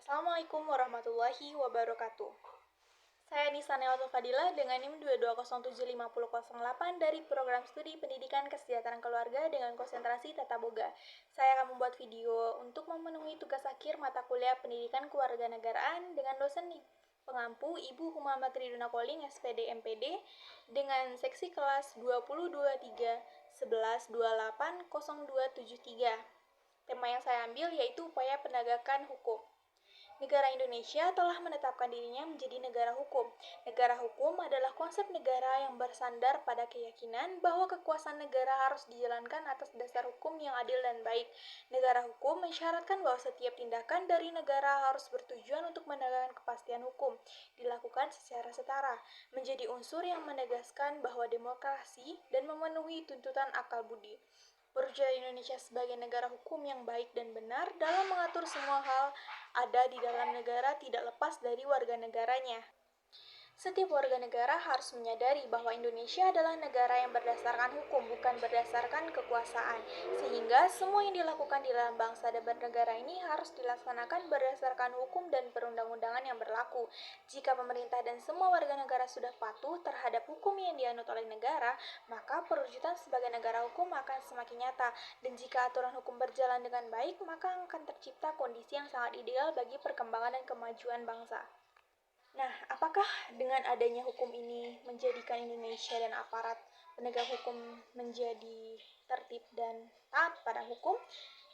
Assalamualaikum warahmatullahi wabarakatuh. Saya Nisa Neoto Fadila dengan NIM 2207508 dari Program Studi Pendidikan Kesejahteraan Keluarga dengan konsentrasi Tata Boga. Saya akan membuat video untuk memenuhi tugas akhir mata kuliah Pendidikan Kewarganegaraan dengan dosen pengampu Ibu Muhammad Riduna Koling SPD MPD dengan seksi kelas 2023 11 28 0273. Tema yang saya ambil yaitu upaya penegakan hukum. Negara Indonesia telah menetapkan dirinya menjadi negara hukum. Negara hukum adalah konsep negara yang bersandar pada keyakinan bahwa kekuasaan negara harus dijalankan atas dasar hukum yang adil dan baik. Negara hukum mensyaratkan bahwa setiap tindakan dari negara harus bertujuan untuk menegakkan kepastian hukum, dilakukan secara setara, menjadi unsur yang menegaskan bahwa demokrasi dan memenuhi tuntutan akal budi. Berwujud Indonesia sebagai negara hukum yang baik dan benar dalam mengatur semua hal ada di dalam negara tidak lepas dari warga negaranya. Setiap warga negara harus menyadari bahwa Indonesia adalah negara yang berdasarkan hukum, bukan berdasarkan kekuasaan. Sehingga semua yang dilakukan di dalam bangsa dan bernegara ini harus dilaksanakan berdasarkan hukum dan perundang-undangan yang berlaku. Jika pemerintah dan semua warga negara sudah patuh terhadap hukum yang dianut oleh negara, maka perwujudan sebagai negara hukum akan semakin nyata. Dan jika aturan hukum berjalan dengan baik, maka akan tercipta kondisi yang sangat ideal bagi perkembangan dan kemajuan bangsa. Nah, apakah dengan adanya hukum ini menjadikan Indonesia dan aparat penegak hukum menjadi tertib dan taat pada hukum?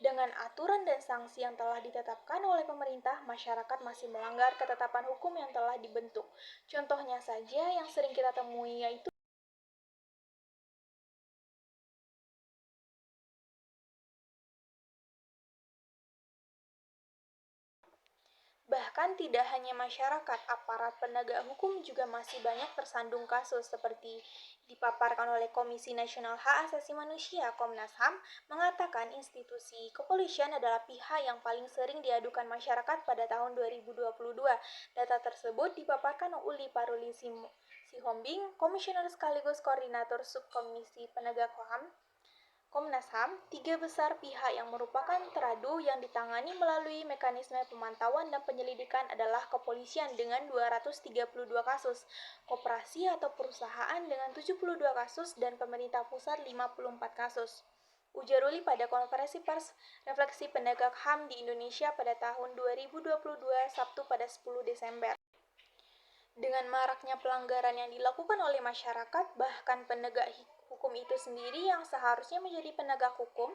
Dengan aturan dan sanksi yang telah ditetapkan oleh pemerintah, masyarakat masih melanggar ketetapan hukum yang telah dibentuk. Contohnya saja yang sering kita temui yaitu bahkan tidak hanya masyarakat, aparat penegak hukum juga masih banyak tersandung kasus seperti dipaparkan oleh Komisi Nasional Hak Asasi Manusia (Komnas HAM) mengatakan institusi kepolisian adalah pihak yang paling sering diadukan masyarakat pada tahun 2022. Data tersebut dipaparkan oleh Paruli Sihombing, Komisioner sekaligus Koordinator Subkomisi Penegak HAM Komnas HAM, tiga besar pihak yang merupakan teradu yang ditangani melalui mekanisme pemantauan dan penyelidikan adalah kepolisian dengan 232 kasus, koperasi atau perusahaan dengan 72 kasus, dan pemerintah pusat 54 kasus. Ujar Ruli pada konferensi pers refleksi penegak HAM di Indonesia pada tahun 2022 Sabtu pada 10 Desember. Dengan maraknya pelanggaran yang dilakukan oleh masyarakat, bahkan penegak hukum itu sendiri yang seharusnya menjadi penegak hukum,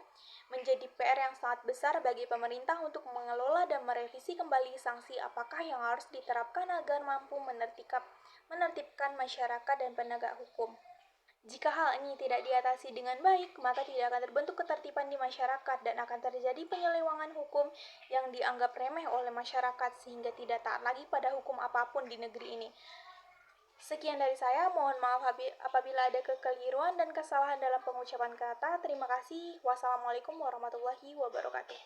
menjadi PR yang sangat besar bagi pemerintah untuk mengelola dan merevisi kembali sanksi apakah yang harus diterapkan agar mampu menertibkan masyarakat dan penegak hukum. Jika hal ini tidak diatasi dengan baik, maka tidak akan terbentuk ketertiban di masyarakat dan akan terjadi penyelewengan hukum yang dianggap remeh oleh masyarakat sehingga tidak taat lagi pada hukum apapun di negeri ini. Sekian dari saya, mohon maaf apabila ada kekeliruan dan kesalahan dalam pengucapan kata. Terima kasih. Wassalamualaikum warahmatullahi wabarakatuh.